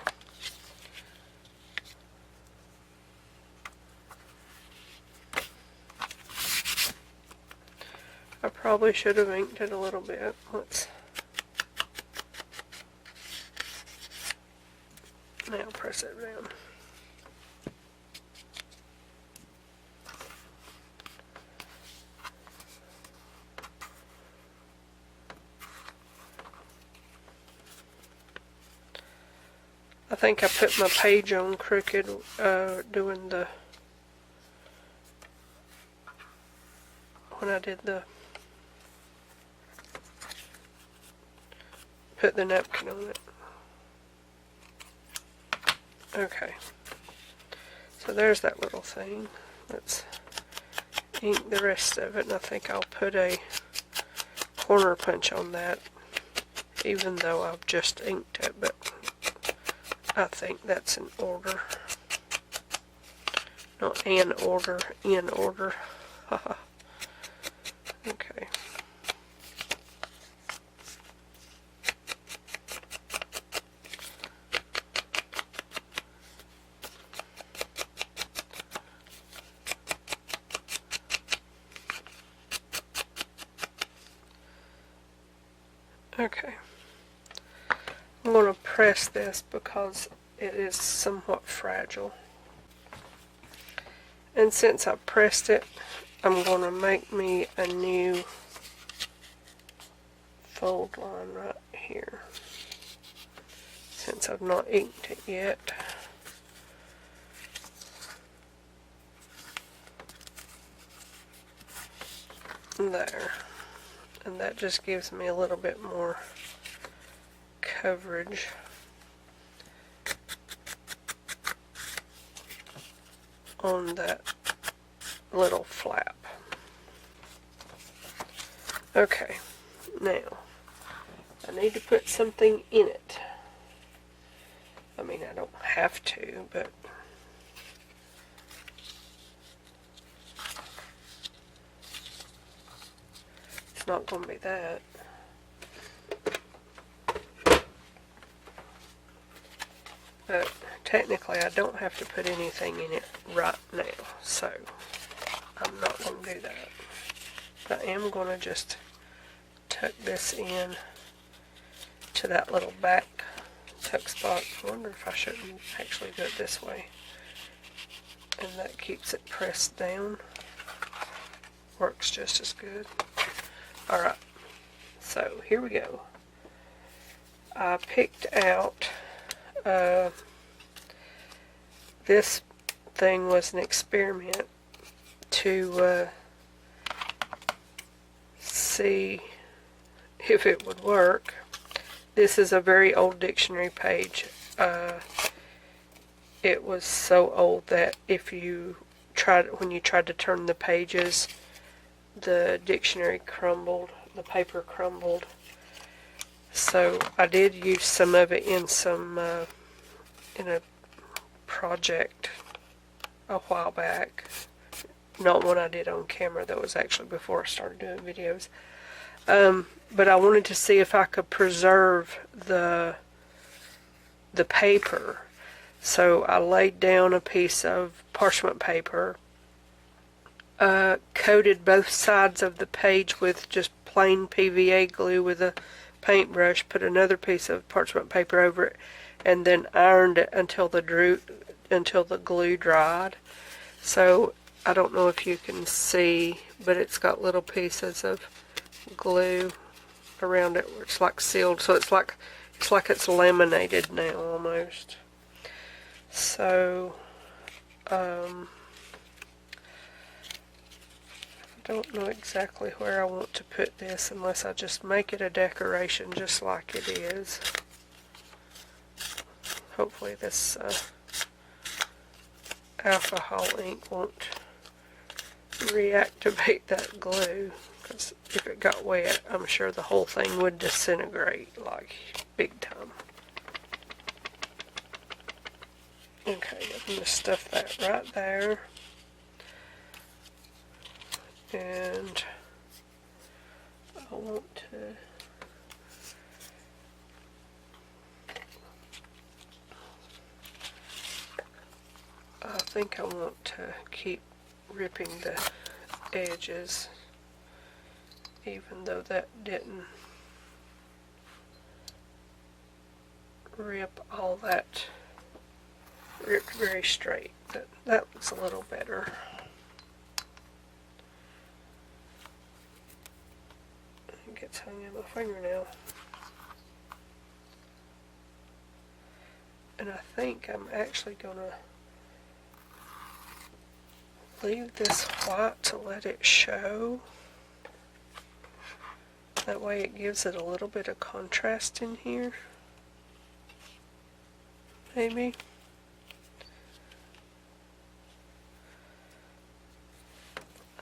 I probably should have inked it a little bit. Let's now press it down. I think I put my page on crooked doing the when I did the put the napkin on it. Okay, so there's that little thing. Let's ink the rest of it, and I think I'll put a corner punch on that, even though I've just inked it, but I think that's in order. Not an order, in order. Haha. Okay. Okay. I'm going to press this because it is somewhat fragile. And since I pressed it, I'm going to make me a new fold line right here. Since I've not inked it yet. There. And that just gives me a little bit more coverage. On that little flap. Okay, now I need to put something in it. I mean, I don't have to, but it's not going to be that. But technically, I don't have to put anything in it right now, so I'm not going to do that. But I am going to just tuck this in to that little back tuck spot. I wonder if I shouldn't actually do it this way. And that keeps it pressed down. Works just as good. Alright, so here we go. I picked out, this thing was an experiment to see if it would work. This is a very old dictionary page. It was so old that when you tried to turn the pages, the dictionary crumbled, the paper crumbled. So I did use some of it in in a project a while back. Not one I did on camera, that was actually before I started doing videos. But I wanted to see if I could preserve the paper. So I laid down a piece of parchment paper, coated both sides of the page with just plain PVA glue with a paintbrush, put another piece of parchment paper over it, and then ironed it until the glue dried. So I don't know if you can see, but it's got little pieces of glue around it where it's like sealed, so it's like it's laminated now almost. So I don't know exactly where I want to put this unless I just make it a decoration just like it is. Hopefully this alcohol ink won't reactivate that glue, because if it got wet, I'm sure the whole thing would disintegrate like big time. Okay, I'm going to stuff that right there. And I want to I think I want to keep ripping the edges, even though that didn't rip all that, ripped very straight. That looks a little better. It gets hung in my fingernail. And I think I'm actually going to leave this white to let it show. That way it gives it a little bit of contrast in here. Maybe.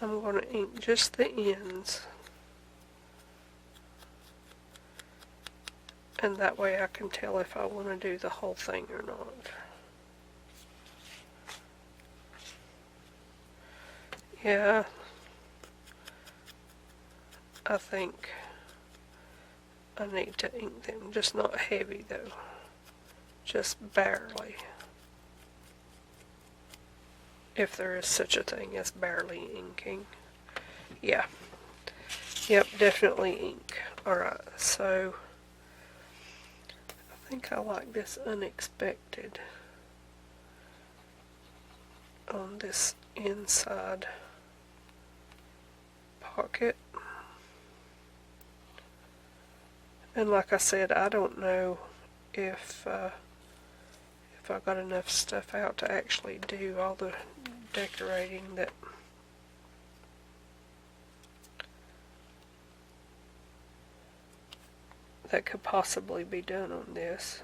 I'm going to ink just the ends. And that way I can tell if I want to do the whole thing or not. Yeah, I think I need to ink them, just not heavy though, just barely. If there is such a thing as barely inking. Yeah, yep, definitely ink. Alright, so I think I like this unexpected on this inside pocket. And like I said, I don't know if I got enough stuff out to actually do all the decorating that could possibly be done on this.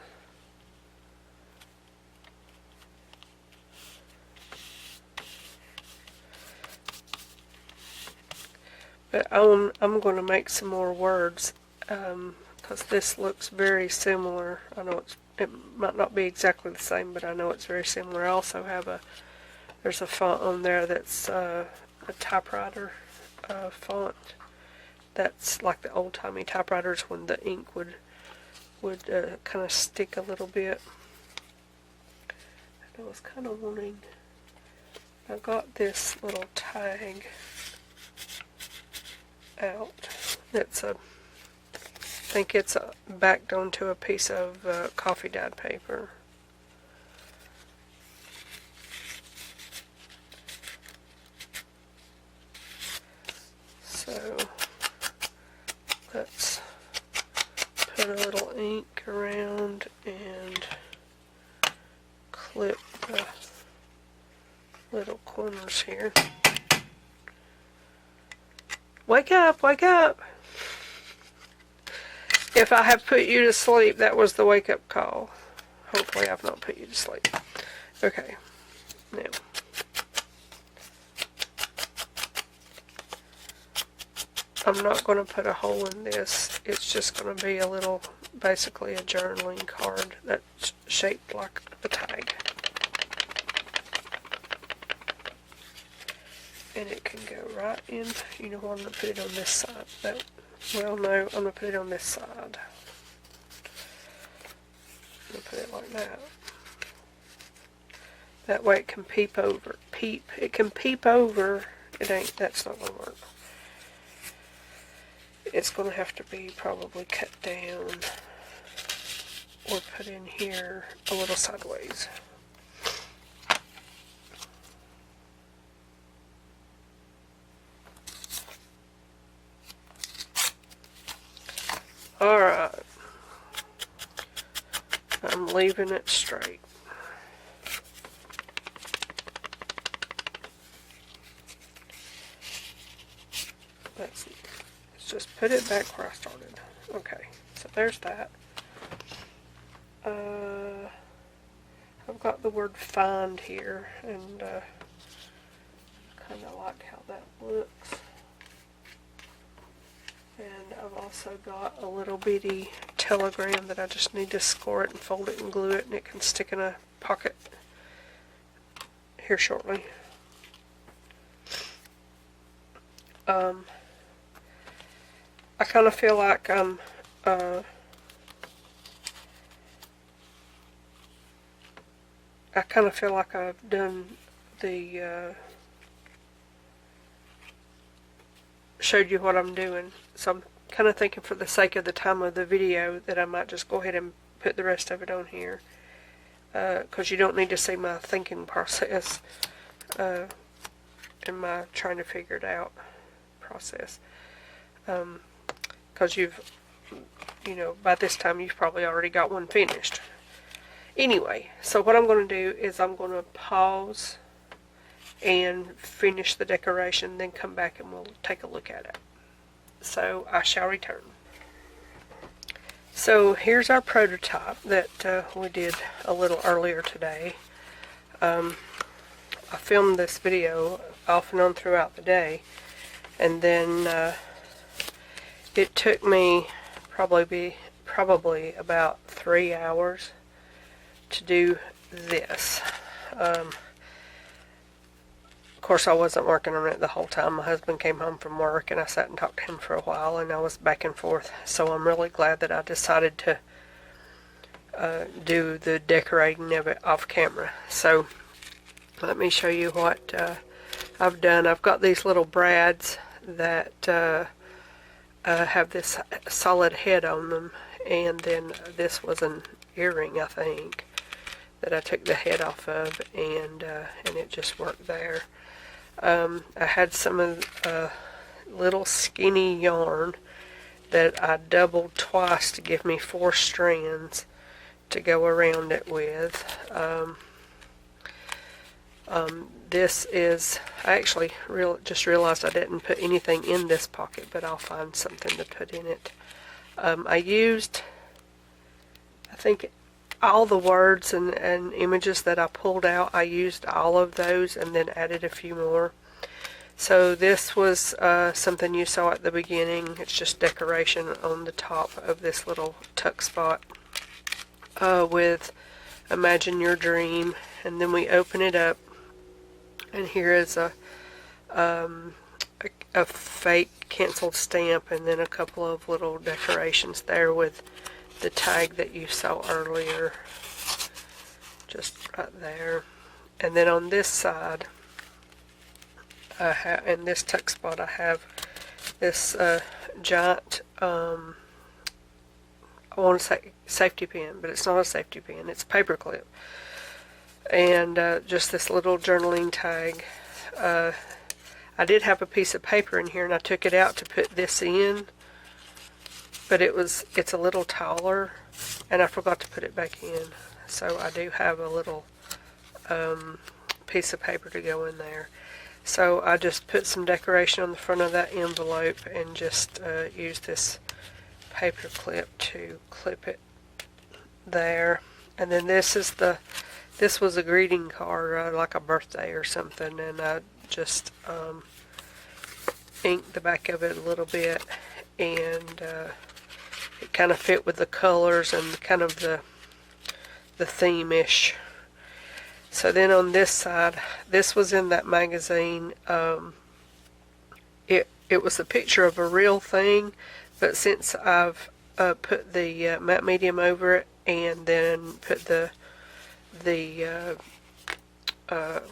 But I'm going to make some more words because this looks very similar. I know it might not be exactly the same, but I know it's very similar. I also have there's a font on there that's a typewriter font. That's like the old-timey typewriters when the ink would kind of stick a little bit. And I was kind of wanting. I got this little tag out. I think it's backed onto a piece of coffee dyed paper. So let's put a little ink around and clip the little corners here. Wake up, wake up! If I have put you to sleep, that was the wake up call. Hopefully I've not put you to sleep. Okay, now. I'm not going to put a hole in this. It's just going to be a little, basically a journaling card that's shaped like a tag. And it can go right in. You know what, I'm going to put it on this side. Well, no, I'm going to put it on this side. I'm going to put it like that. That way it can peep over. It can peep over. That's not going to work. It's going to have to be probably cut down or put in here a little sideways. Alright. I'm leaving it straight. Let's just put it back where I started. Okay, so there's that. I've got the word find here, and kind of like how that looks. And I've also got a little bitty telegram that I just need to score it and fold it and glue it, and it can stick in a pocket here shortly. I kind of feel like I've done the showed you what I'm doing, so I'm kind of thinking for the sake of the time of the video that I might just go ahead and put the rest of it on here, because you don't need to see my thinking process and my trying to figure it out process, because by this time you've probably already got one finished. Anyway, so what I'm going to do is I'm going to pause and finish the decoration, then come back and we'll take a look at it. So I shall return. So here's our prototype that we did a little earlier today. I filmed this video off and on throughout the day, and then it took me probably about 3 hours to do this. Of course, I wasn't working on it the whole time. My husband came home from work and I sat and talked to him for a while, and I was back and forth. So I'm really glad that I decided to do the decorating of it off camera. So let me show you what I've done. I've got these little brads that have this solid head on them, and then this was an earring, I think, that I took the head off of, and it just worked there. I had some of little skinny yarn that I doubled twice to give me 4 strands to go around it with. This is, I actually just realized I didn't put anything in this pocket, but I'll find something to put in it. I used, I think, all the words and images that I pulled out. I used all of those and then added a few more. So this was something you saw at the beginning. It's just decoration on the top of this little tuck spot with Imagine Your Dream. And then we open it up, and here is a fake canceled stamp, and then a couple of little decorations there with the tag that you saw earlier, just right there. And then on this side, in this tuck spot, I have this giant, I want to say safety pin, but it's not a safety pin, it's a paper clip. And just this little journaling tag. I did have a piece of paper in here, and I took it out to put this in, but it's a little taller, and I forgot to put it back in. So I do have a little piece of paper to go in there. So I just put some decoration on the front of that envelope and just use this paper clip to clip it there. And then this was a greeting card, like a birthday or something, and I just inked the back of it a little bit, and it kind of fit with the colors and kind of the theme-ish. So then on this side, this was in that magazine. It was a picture of a real thing, but since I've put the matte medium over it and then put the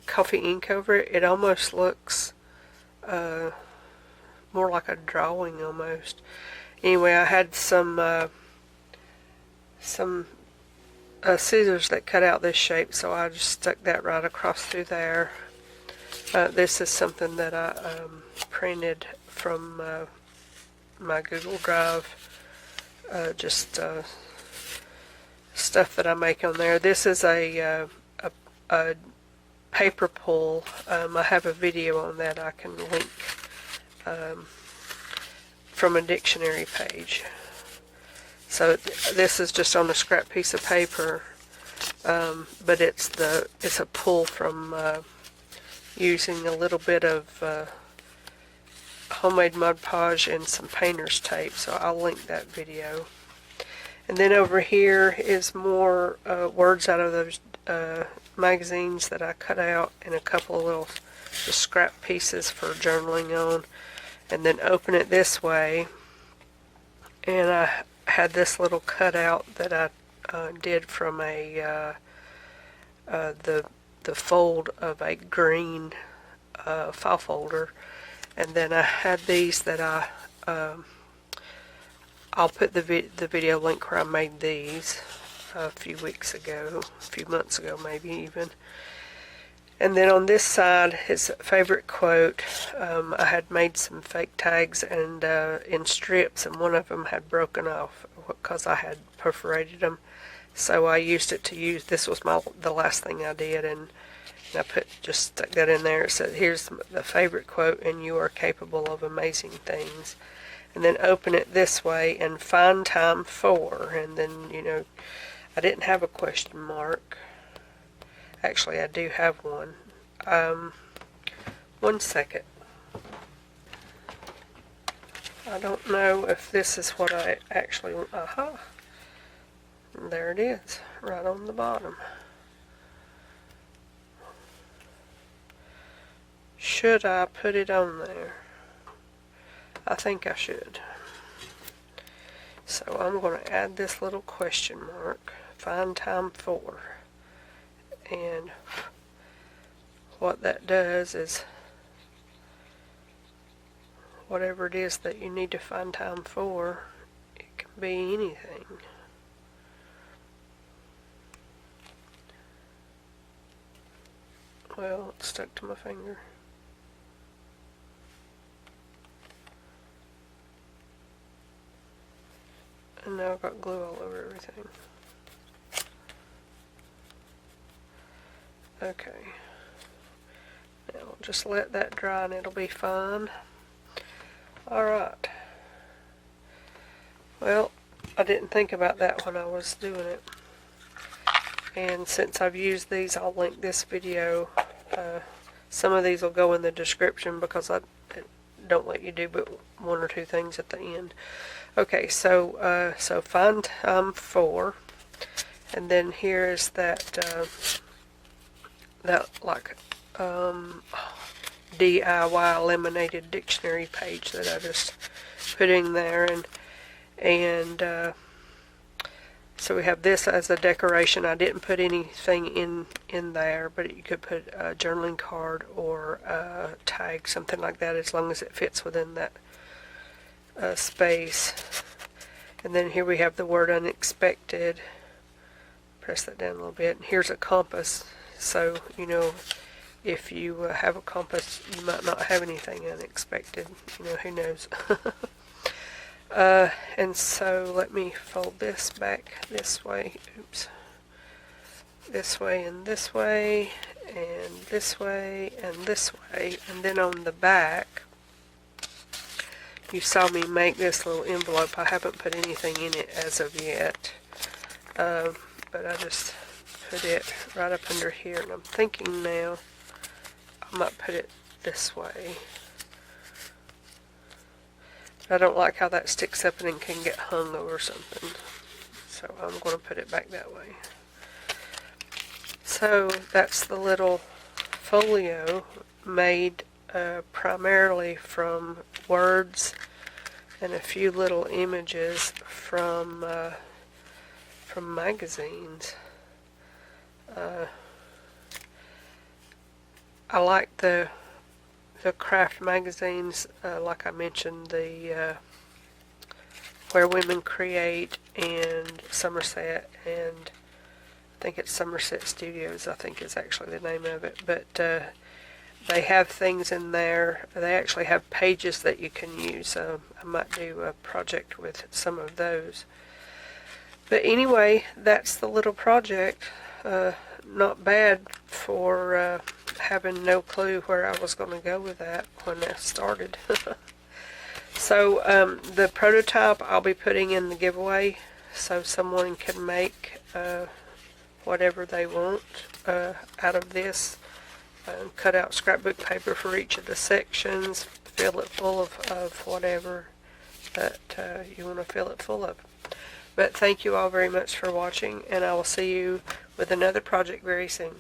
coffee ink over it, it almost looks more like a drawing almost. Anyway, I had some scissors that cut out this shape, so I just stuck that right across through there. This is something that I printed from my Google Drive, just stuff that I make on there. This is a paper pull. I have a video on that I can link from a dictionary page. So this is just on a scrap piece of paper, but it's a pull from using a little bit of homemade Mod Podge and some painter's tape. So I'll link that video. And then over here is more words out of those magazines that I cut out, and a couple of little just scrap pieces for journaling on. And then open it this way, and I had this little cutout that I did from the fold of a green file folder. And then I had these that I'll put the video link where I made these a few weeks ago, a few months ago maybe even. And then on this side, his favorite quote. I had made some fake tags and in strips, and one of them had broken off because I had perforated them. So I used it to use. This was the last thing I did, and I just stuck that in there. It said, "Here's the favorite quote, and you are capable of amazing things." And then open it this way and find time for. And then I didn't have a question mark. Actually, I do have one. 1 second. I don't know if this is what I actually want. Aha! There it is, right on the bottom. Should I put it on there? I think I should. So I'm going to add this little question mark. Find time for. And what that does is, whatever it is that you need to find time for, it can be anything. Well, it's stuck to my finger. And now I've got glue all over everything. Okay. Now we'll just let that dry and it'll be fine. Alright. Well, I didn't think about that when I was doing it. And since I've used these, I'll link this video Some of these will go in the description because I don't let you do but one or two things at the end. Okay, so find time 4, and then here is that like DIY eliminated dictionary page that I just put in there, and so we have this as a decoration. I didn't put anything in there, but you could put a journaling card or a tag, something like that, as long as it fits within that space. And then here we have the word unexpected. Press that down a little bit. And here's a compass. So, you know, if you have a compass, you might not have anything unexpected. You know, who knows? And so let me fold this back this way. Oops. This way and this way, and this way and this way. And then on the back, you saw me make this little envelope. I haven't put anything in it as of yet, but I just put it right up under here, and I'm thinking now I might put it this way. I don't like how that sticks up and can get hung over something, so I'm going to put it back that way. So that's the little folio made primarily from words and a few little images from magazines. I like the craft magazines, like I mentioned, the Where Women Create and Somerset, and I think it's Somerset Studios, I think is actually the name of it. But they have things in there. They actually have pages that you can use. I might do a project with some of those. But anyway, that's the little project. Not bad for having no clue where I was going to go with that when I started. So the prototype I'll be putting in the giveaway, so someone can make whatever they want out of this. Cut out scrapbook paper for each of the sections, fill it full of whatever that you want to fill it full of. But thank you all very much for watching, and I will see you with another project very soon.